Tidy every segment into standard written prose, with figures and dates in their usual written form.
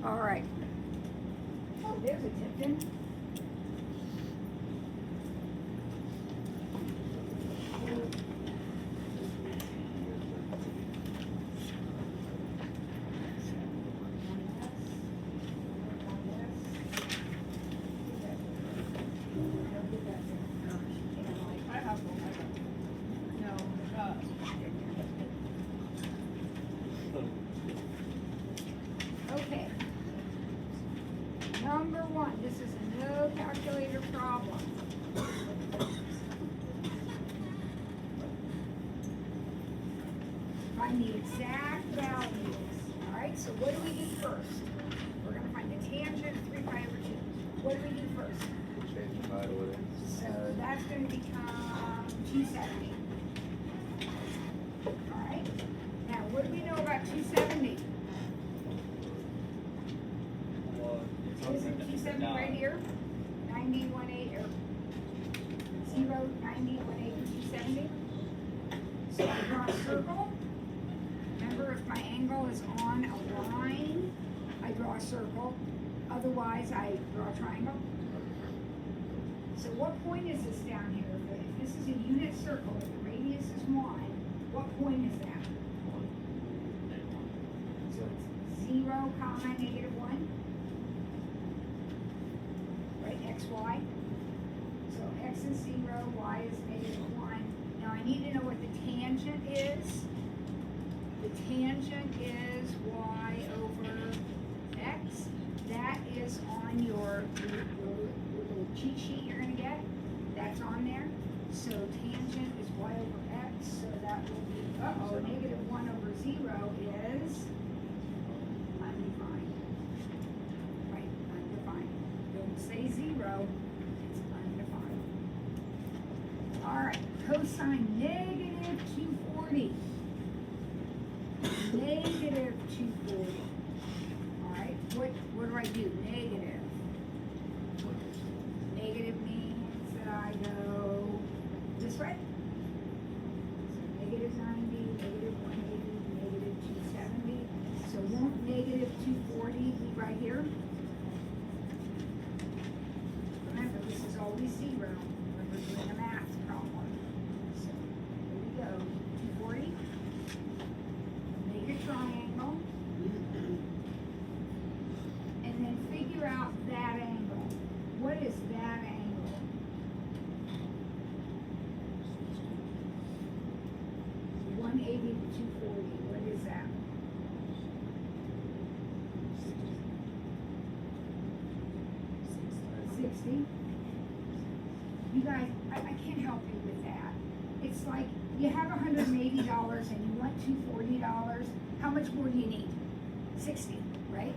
All right. Oh, there's a Tipton. Okay. Number one, this is a no calculator problem. Find the exact values. All right, so what do we do first? We're going to find the tangent of 3 pi over 2. What do we do first? Change the title with it. So that's going to become 270. All right. Now, what do we know about 270? Isn't 270 right here? 90, 180, or 0, 90, 180, 270. So I draw a circle. Remember, if my angle is on a line, I draw a circle. Otherwise, I draw a triangle. So what point is this down here? If this is a unit circle, if the radius is 1, what point is that? So it's 0, comma, negative 1. Right, x, y. So x is 0, y is negative 1. Now I need to know what the tangent is. The tangent is y over x. That is on your little cheat sheet you're going to get. That's on there. So tangent is y over x. So that will be, negative 1 over 0 is undefined. Right, undefined. Don't say 0, it's undefined. All right, cosine negative 240. Negative 240. All right, what do I do? Negative. Negative means that I go this way. So negative 90, negative 180, negative 270. So won't negative 240 be right here? Remember, this is always 0 when we're doing a math problem. So here we go. 240. Make a triangle. And then figure out that angle. What is that angle? $180 to $240. What is that? $60. You guys, I can't help you with that. It's like you have $180 and you want $240. How much more do you need? 60, right?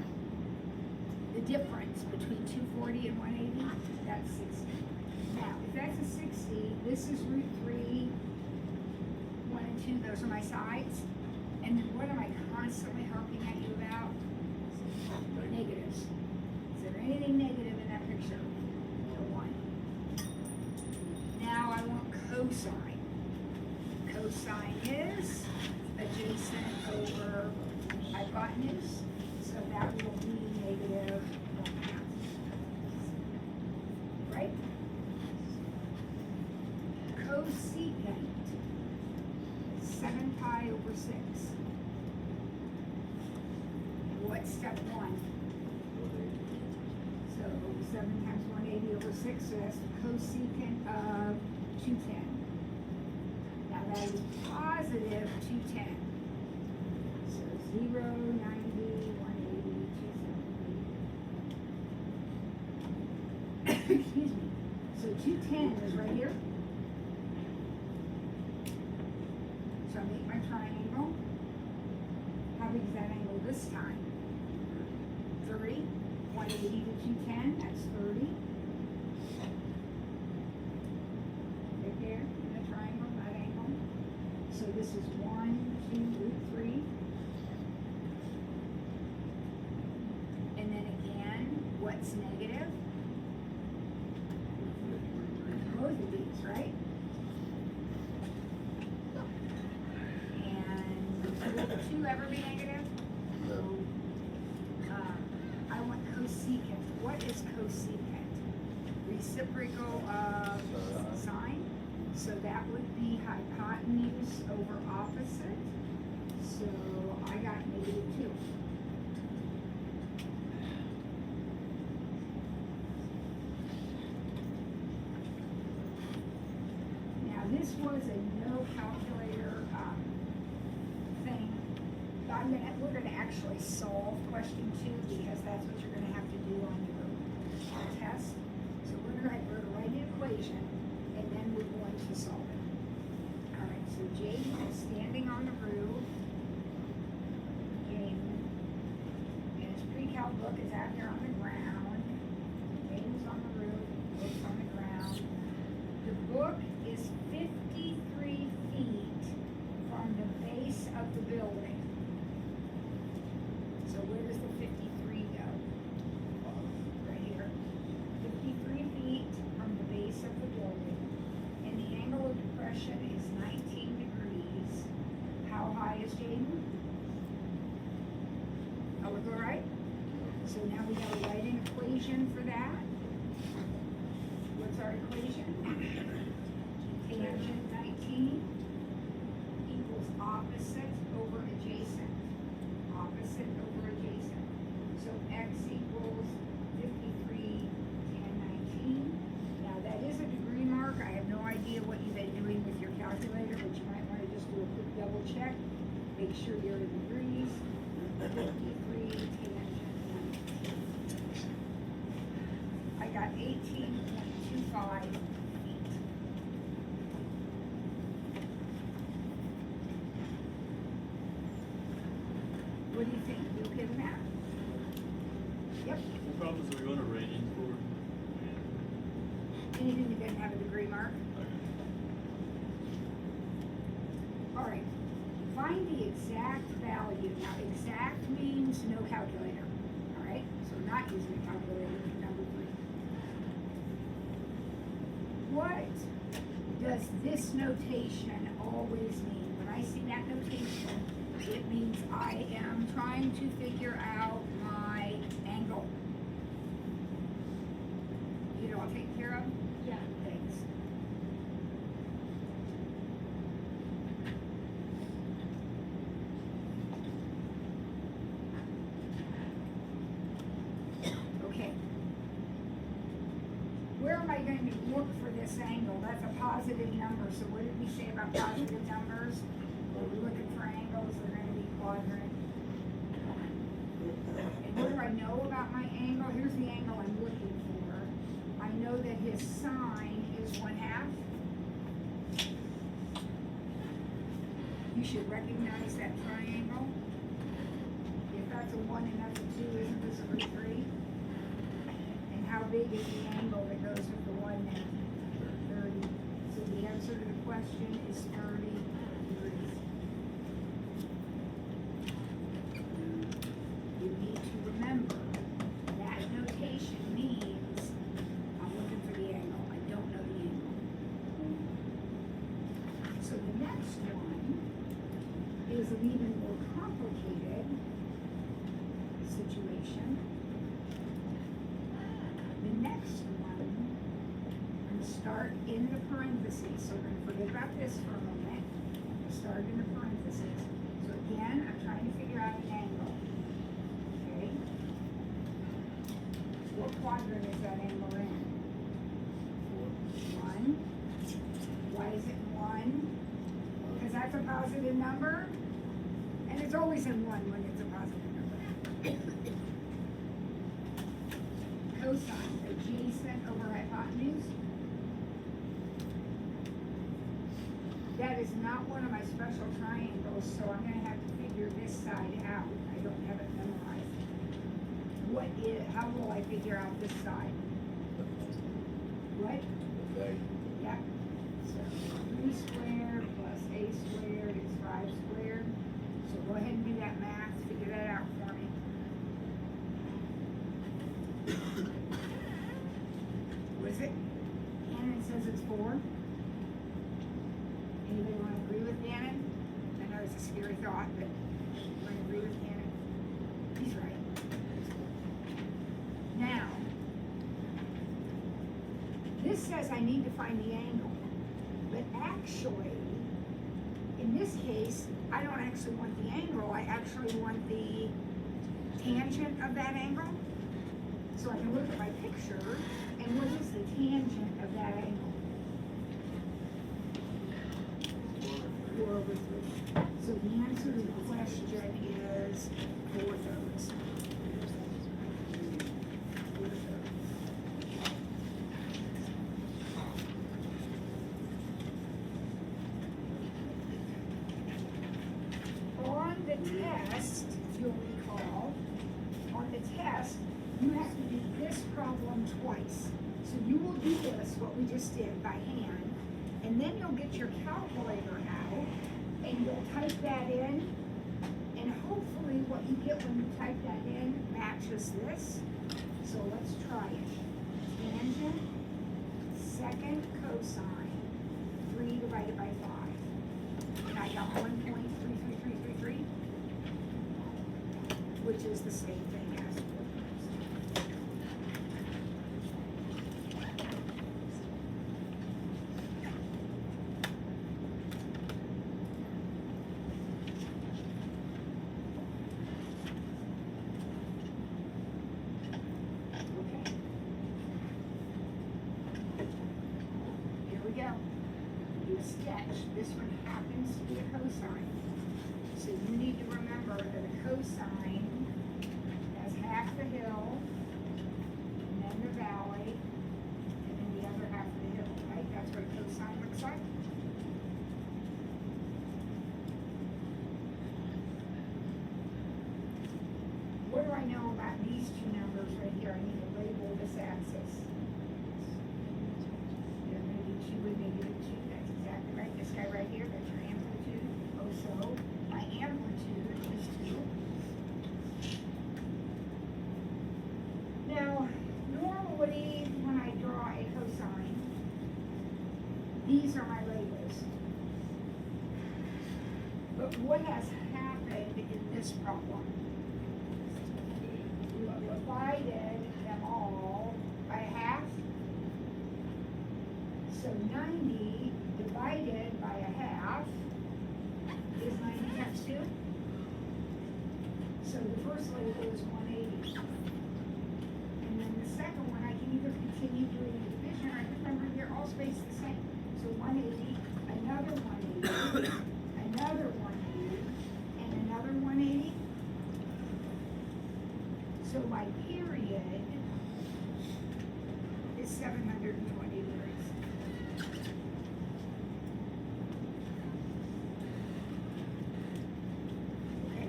The difference between 240 and 180, that's 60. Now, if that's a 60, this is root 3, 1 and 2, those are my sides. And then what am I constantly harping at you about? Negatives. Is there anything negative in that picture? No 1. Now I want cosine. Cosine is adjacent over hypotenuse, so that will be negative 1/2. Right? Cosecant, 7 pi over 6. What's step 1? So 7 times 180 over 6, so that's the cosecant of 210. Now that is positive 210. So 0, 90, 180, 270. Excuse me. So 210 is right here. So I make my triangle. How big is that angle this time? 30. 180 to 210, that's 30. Right there in the triangle, that angle. So this is 1, 2, root 3. And then again, what's negative? Both of these, right? And will 2 ever be negative? No. is cosecant? Reciprocal of sine, so that would be hypotenuse over opposite. So I got -2. Now this was a no calculator thing. We're gonna actually solve question 2 because that's what you're gonna have to do on your test. So we're gonna write an equation and then we're going to solve it. All right, so Jaden is standing on the roof. Jaden, and his pre-cal book is out here on the ground. Jaden's on the roof, book's on the ground. The book is 53 feet from the base of the building. So where does the 53 go? Right here. 53 feet from the base of the building. And the angle of depression is 19 degrees. How high is Jaden? Oh, we're all right? So now we gotta write an equation for that. What's our equation? Tangent 19 equals opposite over adjacent. Opposite over adjacent. So x equals 53 tan 19. Now that is a degree mark. I have no idea what you've been doing with your calculator, but you might want to just do a quick double check. Make sure you're in degrees. 53 tangent 19. I got 18.25 feet. What do you think? You okay with that? Yep. What problems are we going to rate in for? Anything that doesn't have a degree mark? All right. Find the exact value. Now, exact means no calculator. All right? So we're not using a calculator for number 3. What does this notation always mean? When I see that notation, it means I am trying to figure out my angle. You know, I'll take care of? Yeah. Thanks. Okay. Where am I going to look for this angle? That's a positive number. So what did we say about positive numbers? When we're looking for angles, they're going to be quadrant. And what do I know about my angle? Here's the angle I'm looking for. I know that his sine is 1/2. You should recognize that triangle. If that's a 1 and that's a 2, isn't this a root 3? And how big is the angle that goes with the 1 then? 30. So the answer to the question is 30 degrees. You need to remember that notation means I'm looking for the angle. I don't know the angle. So the next one is an even more complicated situation. The next one, I'm going to start in the parentheses. So we're going to forget about this for a moment. Start in the parentheses. So again, I'm trying to figure out an angle. Okay? What quadrant is that angle in? 1. Why is it 1? Because that's a positive number. And it's always in 1 when it's a positive number. Cosine, adjacent over hypotenuse. That is not one of my special triangles, so I'm going to have to figure this side out. I don't have it memorized. How will I figure out this side? What? Okay. Yeah. So 3 squared plus a squared is 5 squared. So go ahead and do that math, figure that out for me. What is it? Gannon says it's 4. Anybody want to agree with Gannon? I know it's a scary thought, but you want to agree with Gannon? He's right. Now, this says I need to find the angle, but actually, in this case, I don't actually want the angle, I actually want the tangent of that angle. So I can look at my picture, and what is the tangent of that angle? 4/3. So the answer to the question is 4/3. On the test, if you'll recall, on the test, you have to do this problem twice. So you will do this, what we just did, by hand, and then you'll get your calculator out, and you'll type that in, and hopefully what you get when you type that in matches this. So let's try it. Tangent, second cosine, 3 divided by 5. And I got 1.33333, which is the same thing as 4/3. Okay. Here we go. Do a sketch. This one happens to be a cosine. So you need to remember that a cosine has half the hill, and then the valley, and then the other half of the hill, right? That's what a cosine looks like. What do I know about these two numbers right here? I need to label this axis. There may be 2 and negative 2, that's exactly right. This guy right here, that's your amplitude. Also, my amplitude is 2. Now, normally when I draw a cosine, these are my labels. But what has happened in this problem? We divided them all by half. So 90 divided by a half is 90 times 2. So the first label is 180. And then the second one, I can either continue doing the division, or remember they're all spaced the same. So 180, another 180, another 180, and another 180. So my period is 720 degrees. Okay.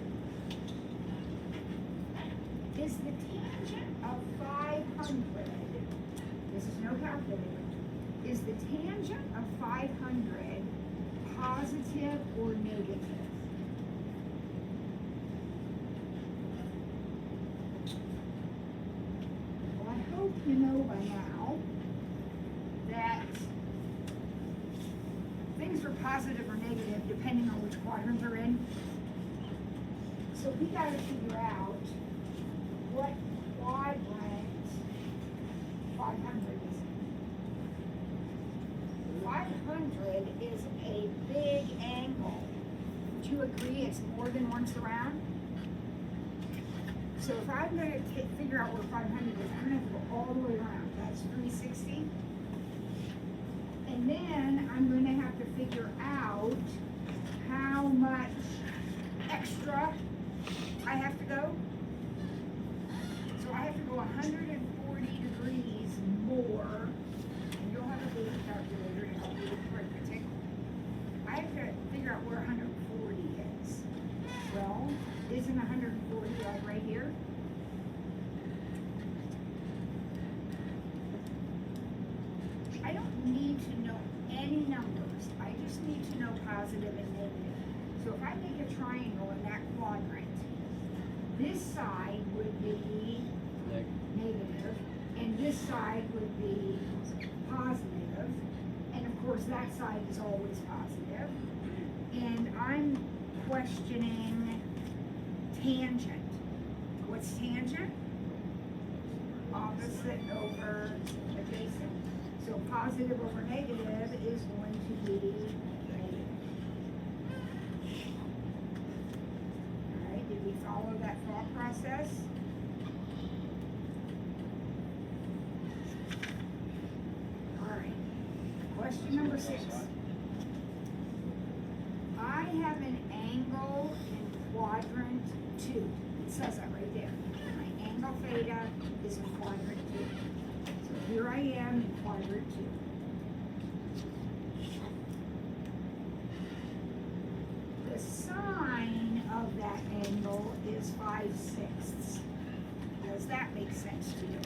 Is the tangent of 500, this is no calculator, is the tangent of 500 positive or negative? I hope you know by now that things are positive or negative depending on which quadrant they're in. So we gotta figure out what quadrant 500 is in. 500 is a big angle. Would you agree it's more than once around? So if I'm going to figure out where 500 is, I'm going to have to go all the way around. That's 360. And then I'm going to have to figure out how much extra I have to go. So I have to go 140 degrees more. And you'll have a big calculator to help you with arithmetic. I have to figure out where 140 is. Well, isn't 140 like right here? I don't need to know any numbers. I just need to know positive and negative. So if I make a triangle in that quadrant, this side would be negative, and this side would be positive, and of course that side is always positive. And I'm questioning tangent. What's tangent? Opposite over adjacent. So So positive over negative is going to be negative. All right, did we follow that thought process? All right, question number 6. I have an angle in quadrant 2. It says that right there. My angle theta is in quadrant 2. So here I am in quadrant 2. The sine of that angle is 5/6. Does that make sense to you?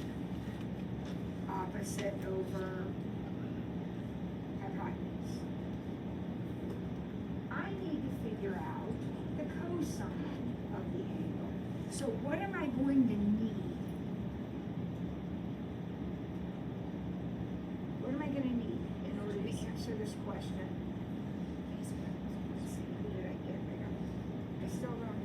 Opposite over hypotenuse. I need to figure out the cosine of the angle. So what am I going to need? What am I going to need in order to answer this question? Let's see, who did I get? I still don't have.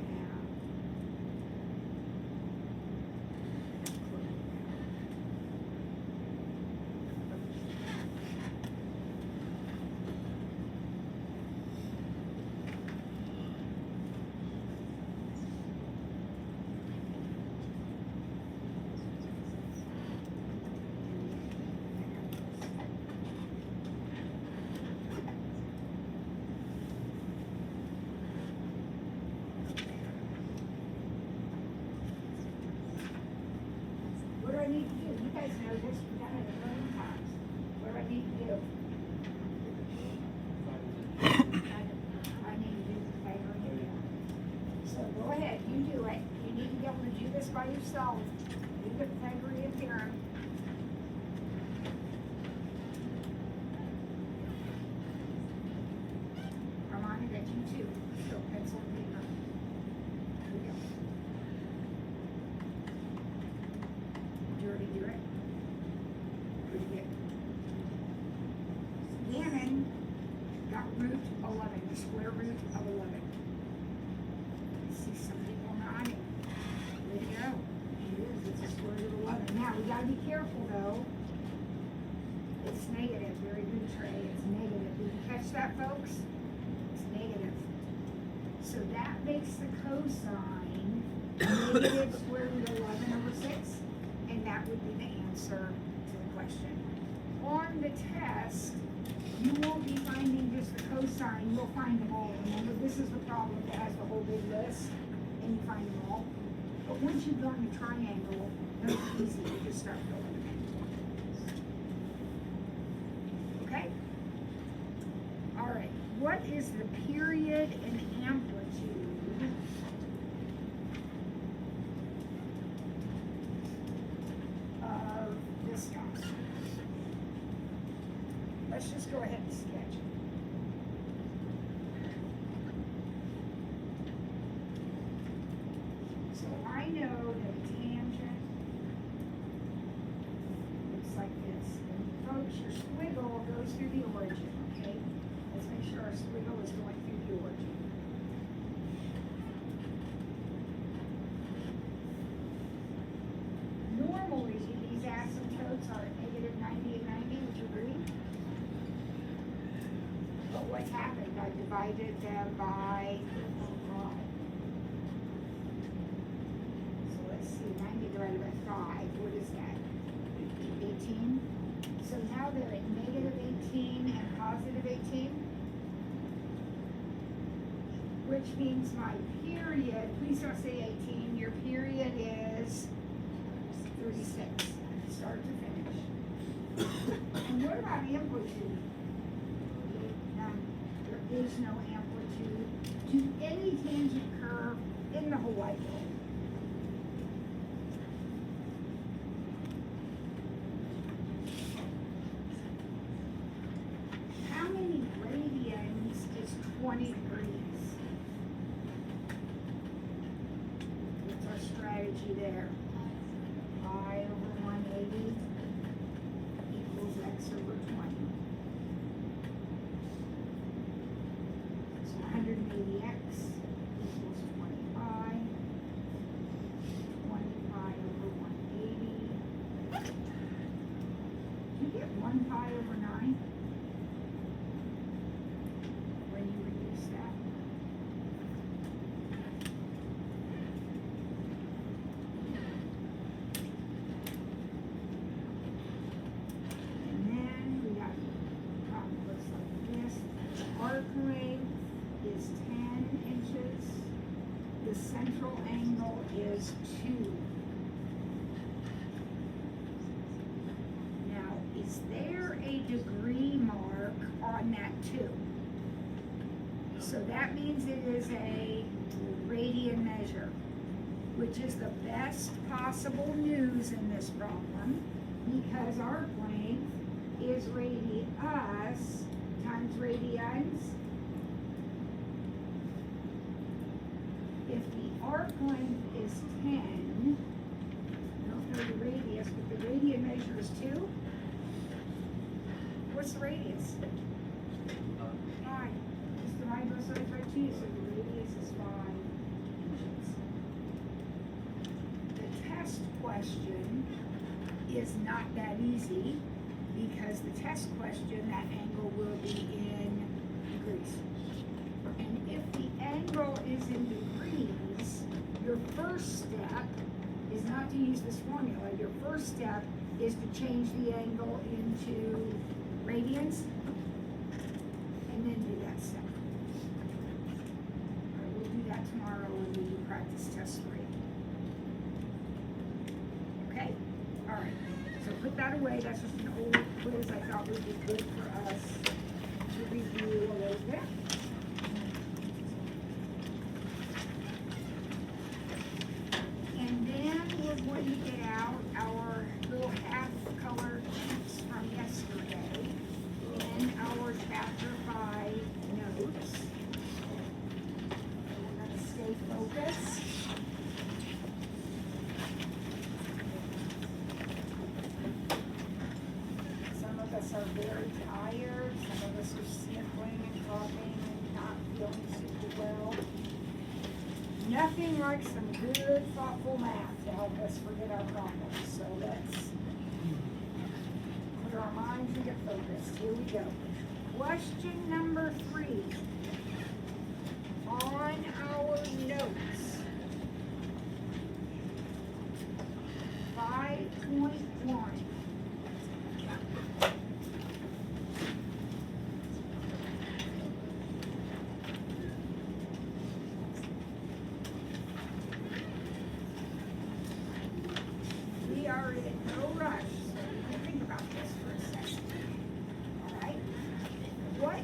What do I need to do? You guys know this, we've done it a million times. What do I need to do? I need to do the Pythagorean theorem. So go ahead, you do it. You need to be able to do this by yourself. Do the Pythagorean theorem. Come on, I got you too. So pencil and paper. Here we go. Did you already do it? Pretty good. Gannon got root 11, the square root of 11. I see some people nodding. There you go. It is, it's a square root of 11. Now, we gotta be careful though. It's negative, very good, Trey, it's negative. Did you catch that, folks? It's negative. So that makes the cosine negative square root of 11 over 6. And that would be the answer to the question. On the test, you won't be finding just the cosine, you'll find them all. Remember, this is the problem that has the whole big list, and you find them all. But once you've done the triangle, then it's easy, you just start filling them in. Okay? All right, what is the period and amplitude of this guy? Let's just go ahead and sketch it. So I know that a tangent looks like this. And folks, your squiggle goes through the origin, okay? Let's make sure our squiggle is going through the origin. Normally, these asymptotes are at negative 90 and 90, would you agree? But what's happened? I divided them by 5. So let's see, 90 divided by 5, what is that? 18? So now they're at negative 18 and positive 18, which means my period, please don't say 18, your period is 36, start to finish. And what about amplitude? None. There is no amplitude to any tangent curve in the whole wide world. How many radians is 20 degrees? What's our strategy there? Pi over 180 equals x over 20. So 180x equals 20 pi. 1 pi over 9? When you reduce that. And then we got, looks like this. Arc length is 10 inches. The central angle is 2. Now, is there a degree mark on that 2? So that means it is a radian measure, which is the best possible news in this problem, because arc length is radius times radians. If the arc length is 10, I don't know the radius, but the radian measure is 2. What's the radius? 5. Just divide both sides by 2, so the radius is 5 inches. The test question is not that easy, because the test question, that angle will be in degrees. And if the angle is in degrees, your first step is not to use this formula. Your first step is to change the angle into radians, and then do that step. All right, we'll do that tomorrow when we do practice test 3. Okay? All right. So put that away. That's just an old quiz I thought would be good for us to review a little bit. And then we're going to get out our little half-color sheets from yesterday in our chapter 5 notes. And we're going to stay focused. Some of us are very tired, some of us are sniffling and coughing and not feeling super well. Nothing like some good, thoughtful math to help us forget our problems. So let's put our minds and get focused. Here we go. Question number 3 on our notes. 5.1. We are in no rush, so you can think about this for a second. All right? What?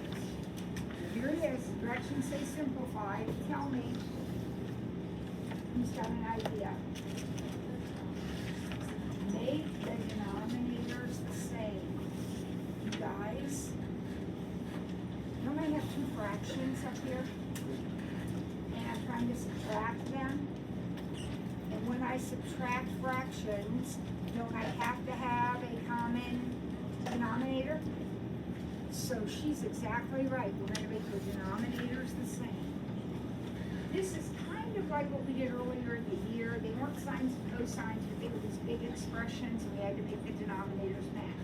Here it is. Directions say simplify. Tell me who's got an idea. Make the denominators the same. You guys, don't I have 2 fractions up here? And I'm trying to subtract them. And when I subtract fractions, don't I have to have a common denominator? So she's exactly right. We're going to make the denominators the same. This is kind of like what we did earlier in the year. They weren't sines and cosines, but they were these big expressions, and we had to make the denominators match.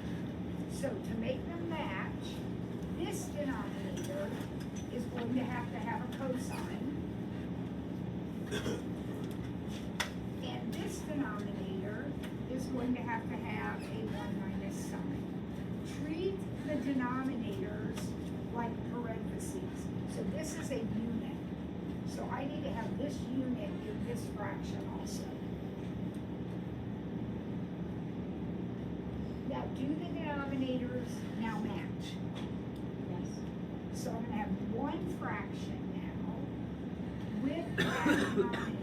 So to make them match, this denominator is going to have a cosine. And this denominator is going to have a 1 minus sign. Treat the denominators like parentheses. So this is a unit. So I need to have this unit in this fraction also. Now do the denominators now match? Yes. So I'm going to have 1 fraction now with that denominator.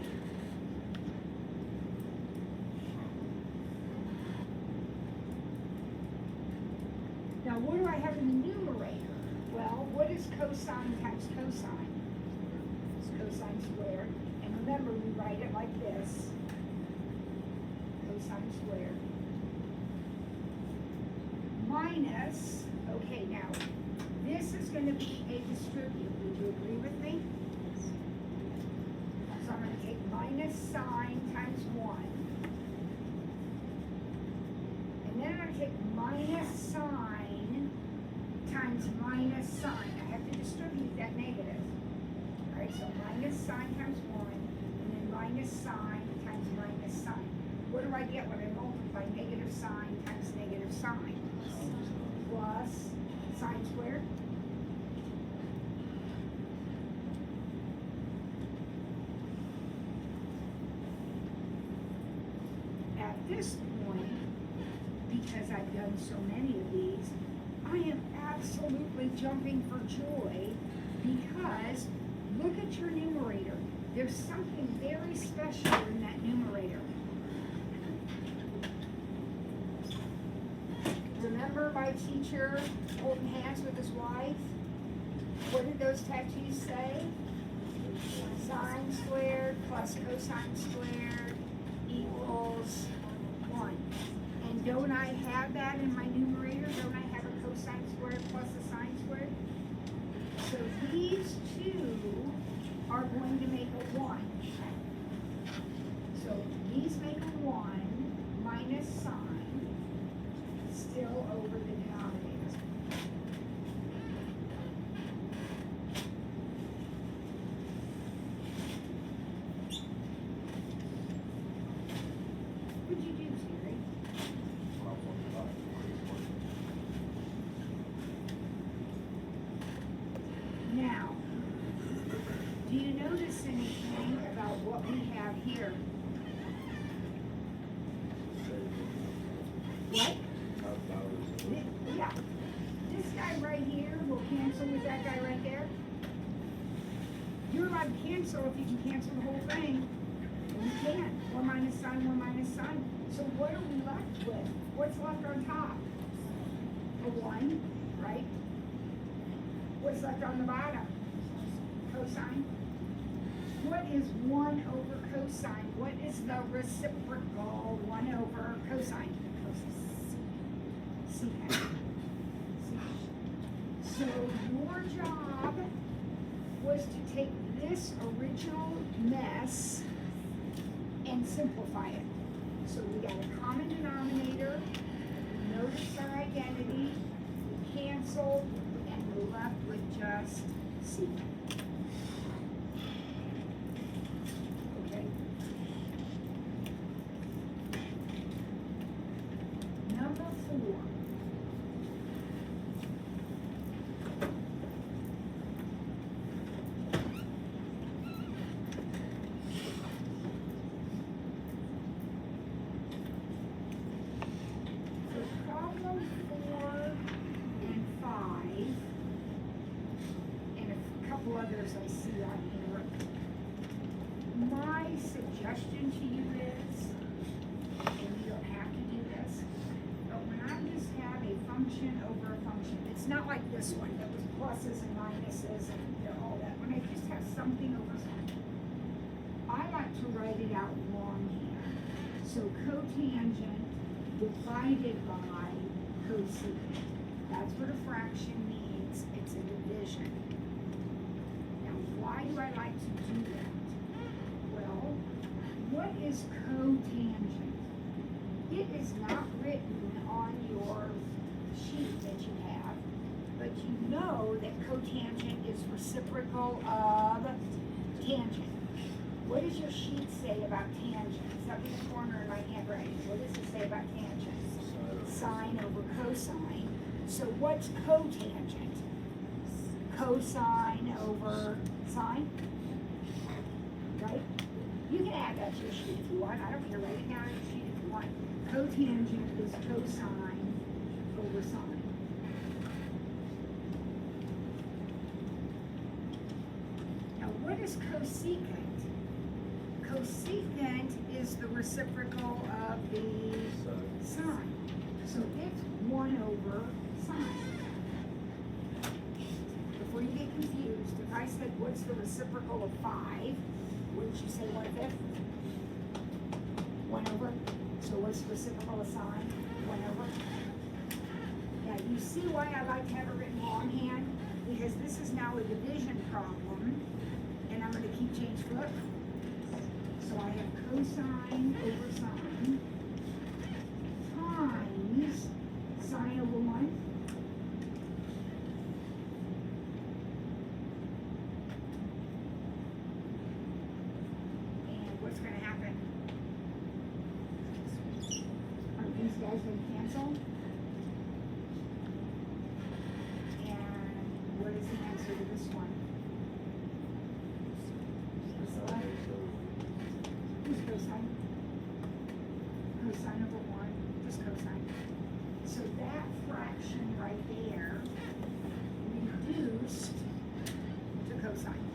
Now, what do I have in the numerator? Well, what is cosine times cosine? It's cosine squared. And remember, we write it like this. Cosine squared. Minus, okay, now, this is going to be a distribute. Would you agree with me? So I'm going to take minus sine times 1. And then I'm going to take minus sign times minus sign. I have to distribute that negative. Alright, so minus sign times 1, and then minus sign times minus sign. What do I get when I multiply negative sign times negative sign? Plus sine squared. At this point, because I've done so many of these, I am absolutely jumping for joy because look at your numerator. There's something very special in that numerator. Remember my teacher holding hands with his wife? What did those tattoos say? Sine squared plus cosine squared equals 1. And don't I have that in my numerator? Don't I have a cosine squared plus a sine squared? So these two are going to make a 1. So these make a 1 minus sine, still over the denominators. What'd you do, Terry? Now, do you notice anything about what we have here? What? Yeah. This guy right here will cancel with that guy right there. You're allowed to cancel if you can cancel the whole thing. And you can. 1 minus sine, 1 minus sine. So what are we left with? What's left on top? A 1, right? What's left on the bottom? Cosine. What is 1 over cosine? What is the reciprocal 1 over cosine? Secant. So your job was to take this original mess and simplify it. So we got a common denominator, we noticed our identity, we canceled, and we're left with just secant. Okay? Number 4. Others I see on here. My suggestion to you is, and you don't have to do this, but when I just have a function over a function, it's not like this one that was pluses and minuses and all that. When I just have something over something, I like to write it out longhand. So cotangent divided by cosecant. That's what a fraction means. It's a division. Why do I like to do that? Well, what is cotangent? It is not written on your sheet that you have, but you know that cotangent is reciprocal of tangent. What does your sheet say about tangent? It's up in the corner of my handwriting. What does it say about tangent? Sine over cosine. So what's cotangent? Cosine over sine, right? You can add that to your sheet if you want. I don't care. Write it down on your sheet if you want. Cotangent is cosine over sine. Now, what is cosecant? Cosecant is the reciprocal of the sine. So it's 1 over sine. Before you get confused, if I said, what's the reciprocal of 5, wouldn't you say 1/5? 1 over. So what's the reciprocal of sine? 1 over. Now, you see why I like to have it written longhand? Because this is now a division problem, and I'm going to keep change flip. So I have cosine over sine times guys gonna cancel? And what is the answer to this one? Priscilla? Who's cosine? Cosine over one, just cosine. So that fraction right there reduced to cosine.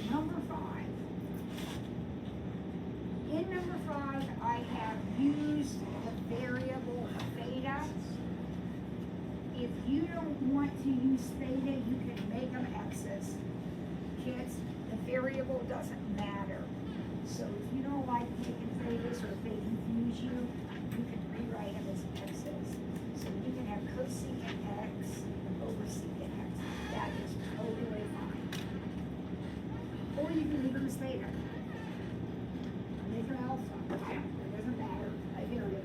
Number 5. In number 5, I have used the variable theta. If you don't want to use theta, you can make them x's. Kids, the variable doesn't matter. So if you don't like making thetas or if they confuse you, you can rewrite them as x's. So you can have cosecant x over secant x. That is totally fine. Or you can leave them as theta. Make them alpha. It doesn't matter. A variable.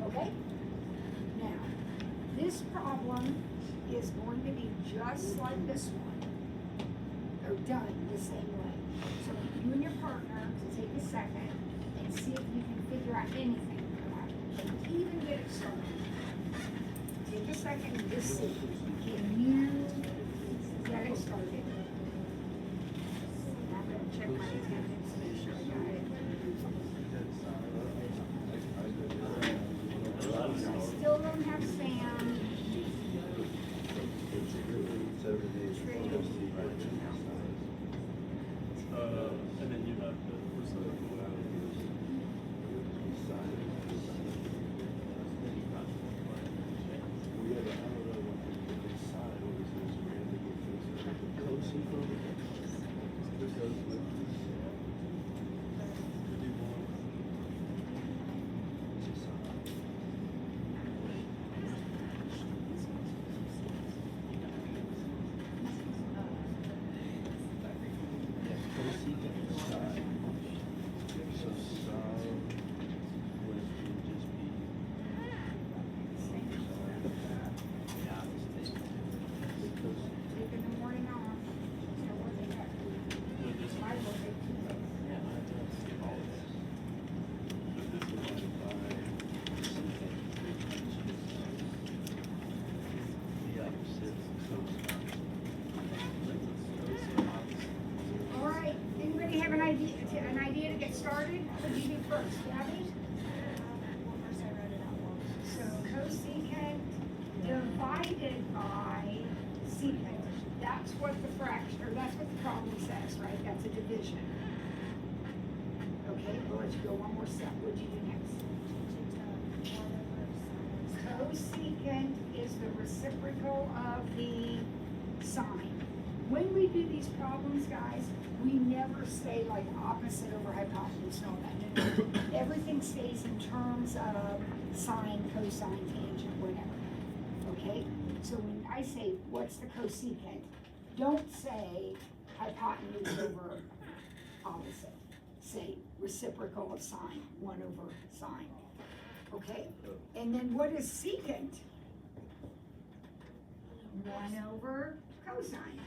Okay? Now, this problem is going to be just like this one, or done the same way. So you and your partner to take a second and see if you can figure out anything about it. Even get it started. Take a second and just see. Can you get it started? I'm gonna check my attendance, make sure I got it. I still don't have Sam. And then you have the reciprocal. Taking the morning off. So what they got? My birthday too. All right, anybody have an idea to get started? What do you do first, Gabby? So cosecant divided by secant. That's what the fraction, or that's what the problem says, right? That's a division. Okay, we'll let you go one more step. What'd you do next? Cosecant is the reciprocal of the sine. When we do these problems, guys, we never say like opposite over hypotenuse and all that. No. Everything stays in terms of sine, cosine, tangent, whatever. Okay? So when I say, what's the cosecant? Don't say hypotenuse over opposite. Say reciprocal of sine, 1 over sine. Okay? And then what is secant? 1 over cosine.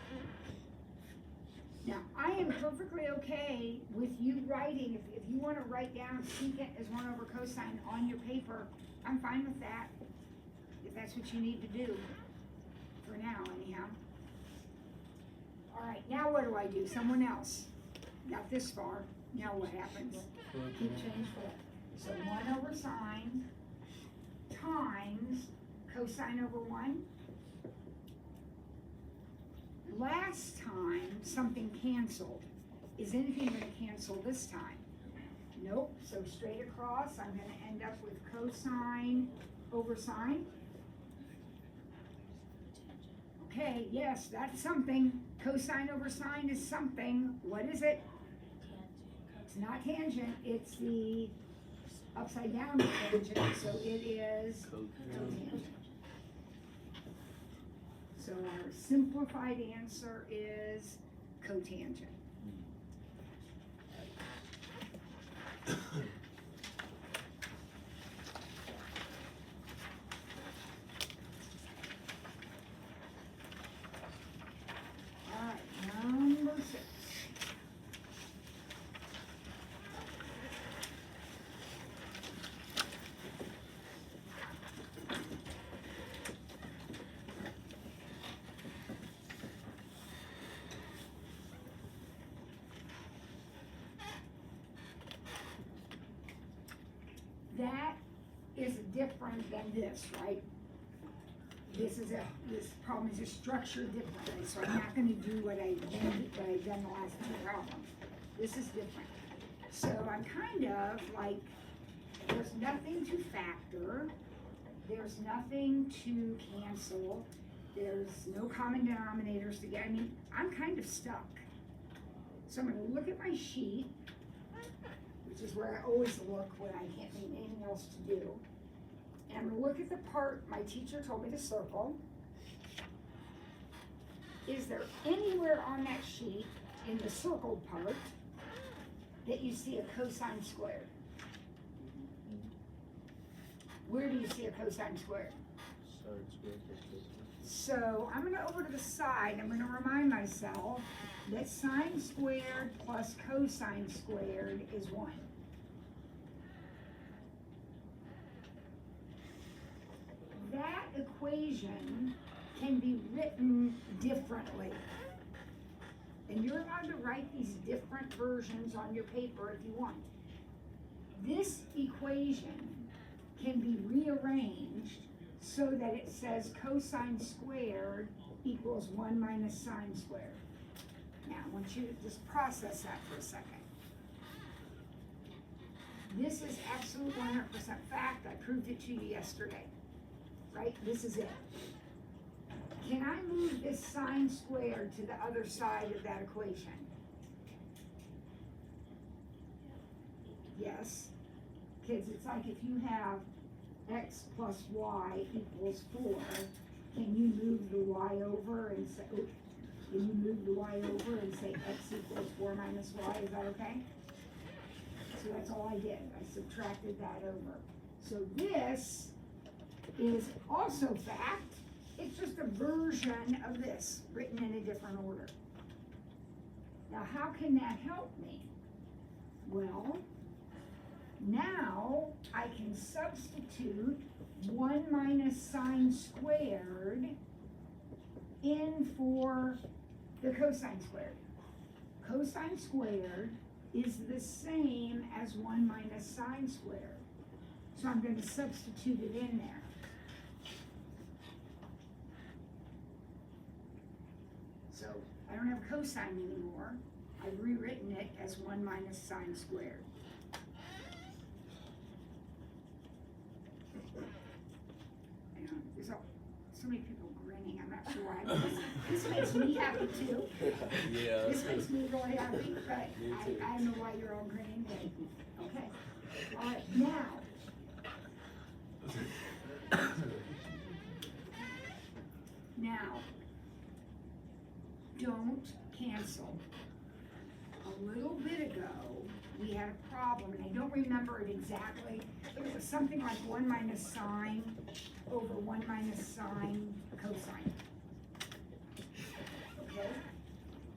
Now, I am perfectly okay with you writing, if you want to write down secant as 1 over cosine on your paper, I'm fine with that. If that's what you need to do, for now anyhow. All right, now what do I do? Someone else got this far. Now what happens? Keep change flip. So 1 over sine times cosine over 1. Last time something canceled. Is anything going to cancel this time? Nope. So straight across, I'm going to end up with cosine over sine. Okay, yes, that's something. Cosine over sine is something. What is it? It's not tangent, it's the upside down tangent, so it is cotangent. So our simplified answer is cotangent. Alright, number that is different than this, right? This problem is structured differently, so I'm not gonna do what I've done the last two problems. This is different. So I'm kind of like, there's nothing to factor, there's nothing to cancel, there's no common denominators to get, I mean, I'm kind of stuck. So I'm gonna look at my sheet, which is where I always look when I can't think of anything else to do. And I'm gonna look at the part my teacher told me to circle. Is there anywhere on that sheet, in the circled part, that you see a cosine squared? Where do you see a cosine squared? Sine squared plus cosine. So I'm gonna over to the side, I'm gonna remind myself that sine squared plus cosine squared is 1. That equation can be written differently. And you're allowed to write these different versions on your paper if you want. This equation can be rearranged so that it says cosine squared equals 1 minus sine squared. Now, I want you to just process that for a second. This is absolute 100% fact. I proved it to you yesterday. Right? This is it. Can I move this sine squared to the other side of that equation? Yes. Kids, it's like if you have x plus y equals 4, can you move the y over and say, x equals 4 minus y? Is that okay? So that's all I did. I subtracted that over. So this is also fact. It's just a version of this written in a different order. Now, how can that help me? Well, now I can substitute 1 minus sine squared in for the cosine squared. Cosine squared is the same as 1 minus sine squared. So I'm going to substitute it in there. So I don't have cosine anymore. I've rewritten it as 1 minus sine squared. And there's so many people grinning. I'm not sure why. This makes me happy too. Yeah. This makes me really happy, but Me too. I don't know why you're all grinning. But, okay. All right. Now, don't cancel. A little bit ago, we had a problem, and I don't remember it exactly. It was something like 1 minus sine over 1 minus sine cosine. Okay?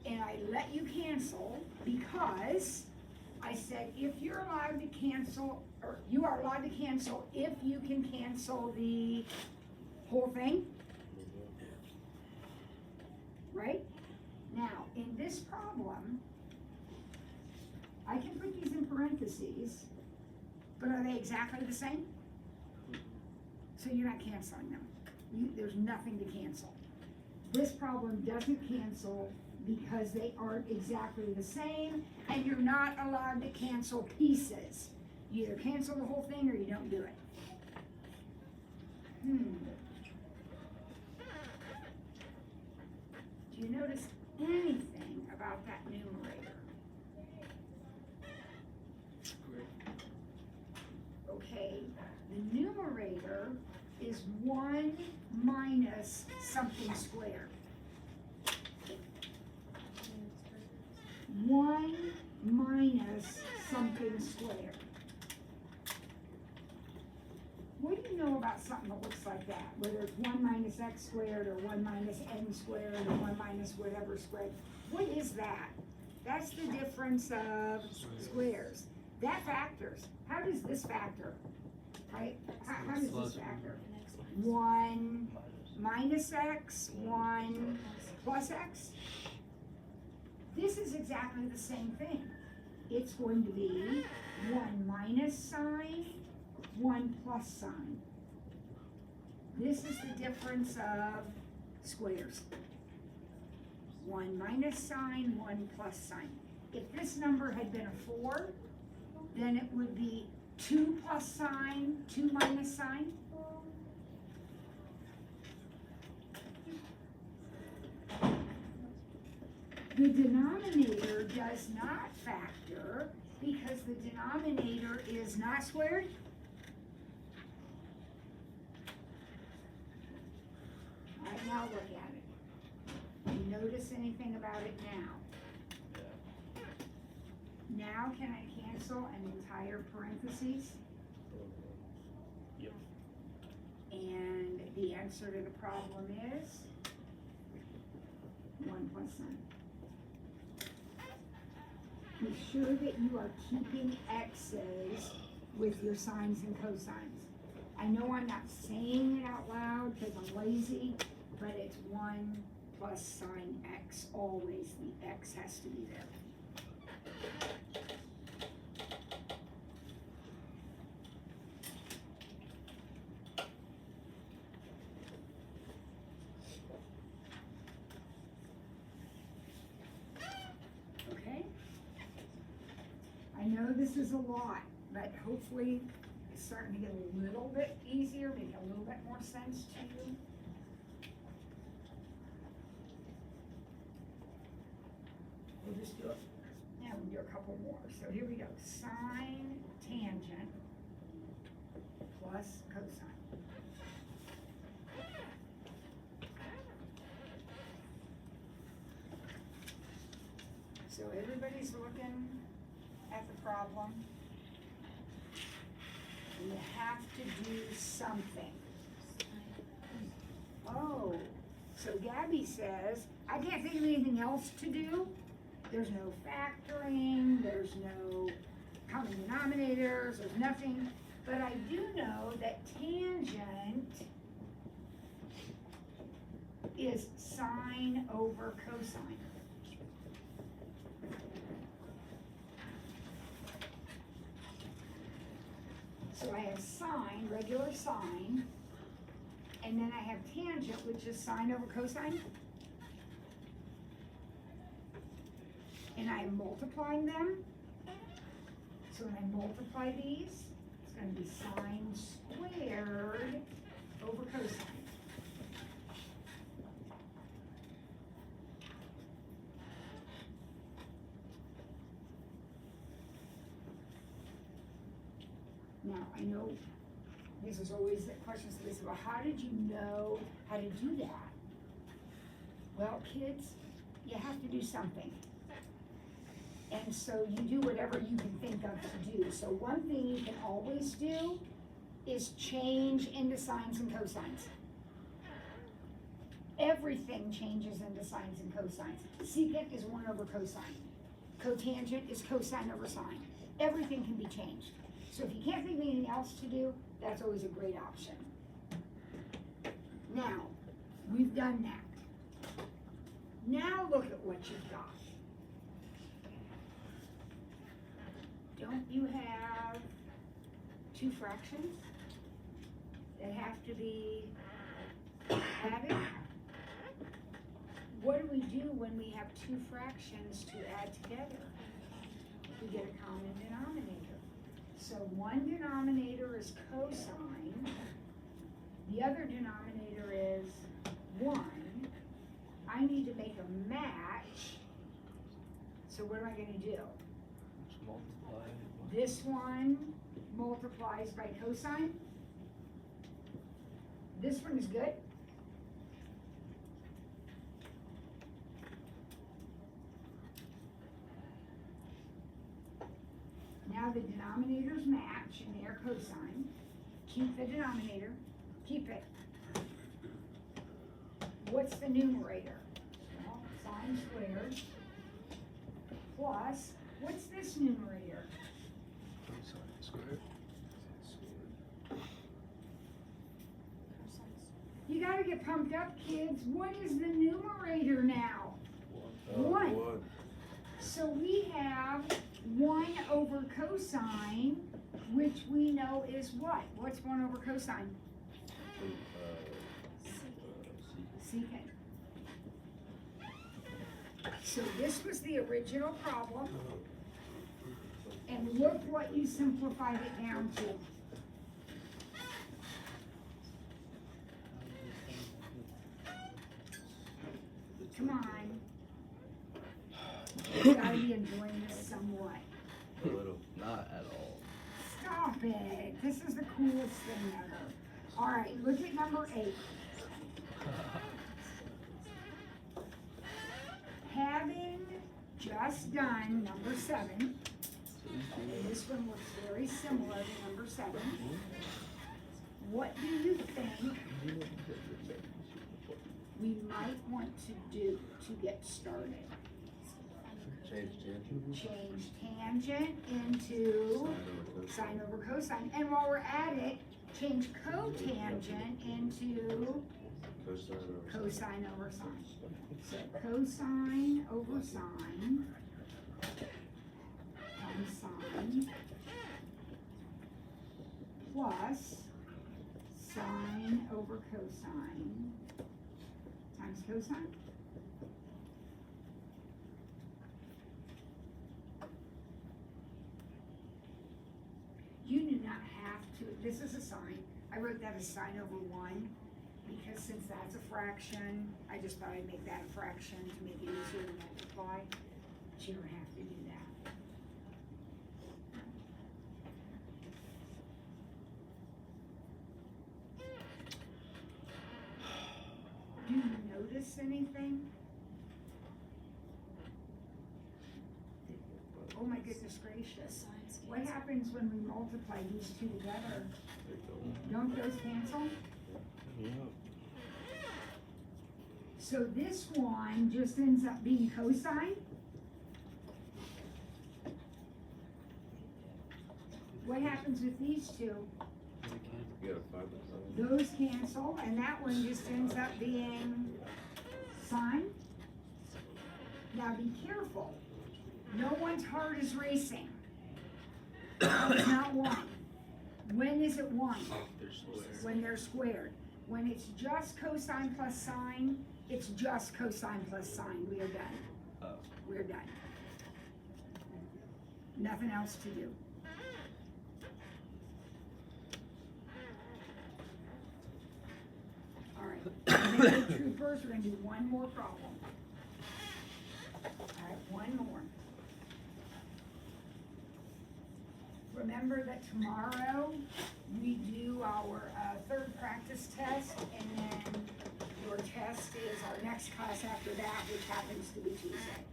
And I let you cancel because I said if you're allowed to cancel, or you are allowed to cancel if you can cancel the whole thing. Right? Now, in this problem, I can put these in parentheses, but are they exactly the same? So you're not canceling them. There's nothing to cancel. This problem doesn't cancel because they aren't exactly the same, and you're not allowed to cancel pieces. You either cancel the whole thing or you don't do it. Do you notice anything about that numerator? Okay, the numerator is 1 minus something squared. 1 minus something squared. What do you know about something that looks like that? Whether it's 1 minus x squared or 1 minus n squared or 1 minus whatever squared. What is that? That's the difference of squares. That factors. How does this factor? Right? How does this factor? 1 minus x, 1 plus x. This is exactly the same thing. It's going to be 1 minus sine 1 plus sign. This is the difference of squares. 1 minus sign, 1 plus sign. If this number had been a 4, then it would be 2 plus sign, 2 minus sign. The denominator does not factor because the denominator is not squared. All right, now look at it. You notice anything about it now? Now can I cancel an entire parentheses? Yep. And the answer to the problem is 1 plus sign. Be sure that you are keeping X's with your sines and cosines. I know I'm not saying it out loud because I'm lazy, but it's 1 plus sine X. Always the X has to be there. I know this is a lot, but hopefully it's starting to get a little bit easier, make a little bit more sense to you. We'll just do it. Now we'll do a couple more. So here we go. Sine tangent plus cosine. So everybody's looking at the problem. You have to do something. Oh, so Gabby says, I can't think of anything else to do. There's no factoring, there's no common denominators, there's nothing. But I do know that tangent is sine over cosine. So I have sine, regular sine, and then I have tangent, which is sine over cosine. And I'm multiplying them. So when I multiply these, it's going to be sine squared over cosine. Now, I know this is always the question, so they say, well, how did you know how to do that? Well, kids, you have to do something. And so you do whatever you can think of to do. So one thing you can always do is change into sines and cosines. Everything changes into sines and cosines. Secant is 1 over cosine. Cotangent is cosine over sine. Everything can be changed. So if you can't think of anything else to do, that's always a great option. Now, we've done that. Now look at what you've got. Don't you have 2 fractions that have to be added? What do we do when we have 2 fractions to add together? We get a common denominator. So one denominator is cosine, the other denominator is 1. I need to make a match. So what am I going to do? Just multiply. This one multiplies by cosine. This one is good. Now the denominators match and they are cosine. Keep the denominator, keep it. What's the numerator? Well, sine squared plus, what's this numerator? Cosine squared. You gotta get pumped up, kids. What is the numerator now? 1. So we have 1 over cosine which we know is what? What's 1 over cosine? Secant. So this was the original problem, and look what you simplified it down to. Come on. You gotta be enjoying this somewhat. A little, not at all. Stop it. This is the coolest thing ever. All right, look at number 8. Having just done number 7, and this one looks very similar to number 7, what do you think we might want to do to get started? Change tangent into sine over cosine. And while we're at it, change cotangent into cosine over sine. So cosine over sine times sine plus sine over cosine times cosine. You do not have to, this is a sine. I wrote that as sine over 1 because since that's a fraction, I just thought I'd make that a fraction to make it easier to multiply. But you don't have to do that. Do you notice anything? Oh my goodness gracious. What happens when we multiply these two together? Don't those cancel? Yeah. So this one just ends up being cosine. What happens with these two? Those cancel, and that one just ends up being sine. Now be careful. No one's heart is racing. It's not 1. When is it 1? They're square. When they're squared. When it's just cosine plus sine, it's just cosine plus sine. We are done. Oh. We're done. Nothing else to do. All right. Troopers, we're going to do one more problem. All right, one more. Remember that tomorrow we do our third practice test, and then your test is our next class after that, which happens to be Tuesday.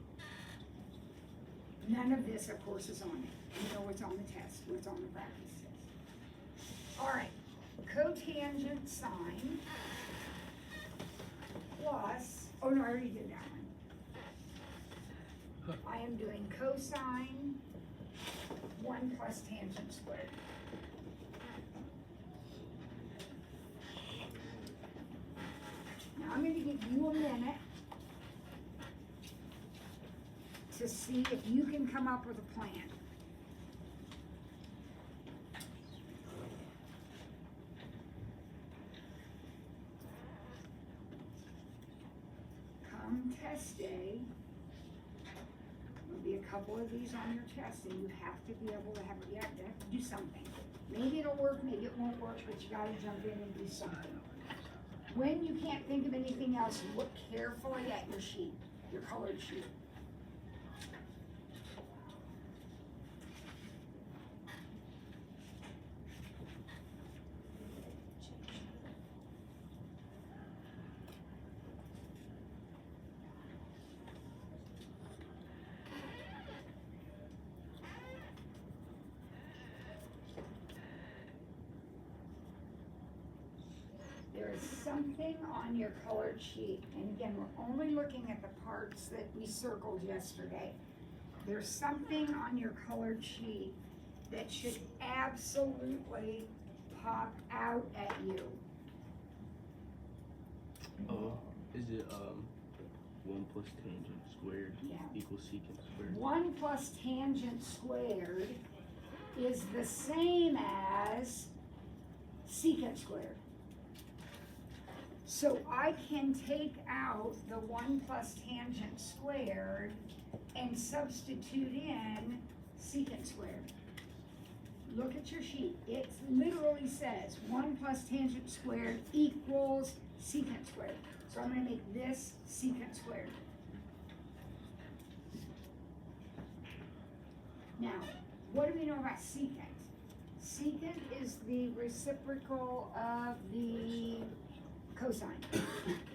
None of this, of course, is on it. You know what's on the test, what's on the practice test. All right, cotangent sine plus, oh no, I already did that one. I am doing cosine 1 plus tangent squared. Now I'm going to give you a minute to see if you can come up with a plan. Come test day, there'll be a couple of these on your test, and you have to be able to have to do something. Maybe it'll work, maybe it won't work, but you gotta jump in and do something. When you can't think of anything else, look carefully at your sheet, your colored sheet. There is something on your colored sheet, and again, we're only looking at the parts that we circled yesterday. There's something on your colored sheet that should absolutely pop out at you. Oh, is it 1 plus tangent squared Yeah. equals secant squared? 1 plus tangent squared is the same as secant squared. So I can take out the 1 plus tangent squared and substitute in secant squared. Look at your sheet. It literally says 1 plus tangent squared equals secant squared. So I'm going to make this secant squared. Now, what do we know about secant? Secant is the reciprocal of the cosine.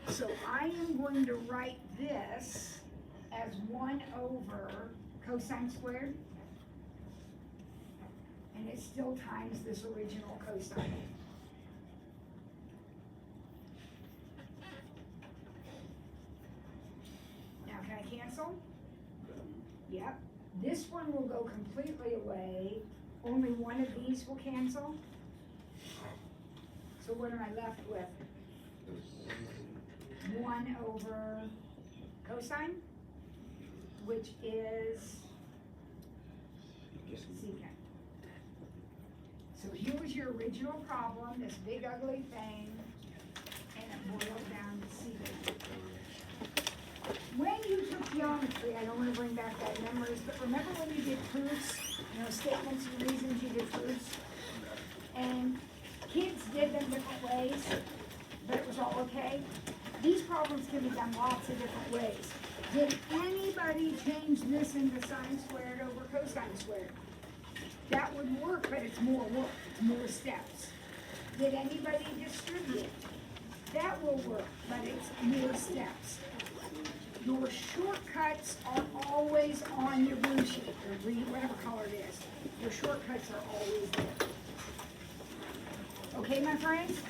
So I am going to write this as 1 over cosine squared. And it still times this original cosine. Now can I cancel? Yep. This one will go completely away. Only one of these will cancel. So what am I left with? 1 over cosine, which is secant. So here was your original problem, this big ugly thing, and it boiled down to secant. When you took geometry, I don't want to bring back bad memories, but remember when you did proofs, statements and reasons, you did proofs? And kids did them different ways, but it was all okay? These problems can be done lots of different ways. Did anybody change this into sine squared over cosine squared? That would work, but it's more work, it's more steps. Did anybody distribute? That will work, but it's more steps. Your shortcuts are always on your blue sheet, or green, whatever color it is. Your shortcuts are always there. Okay, my friends?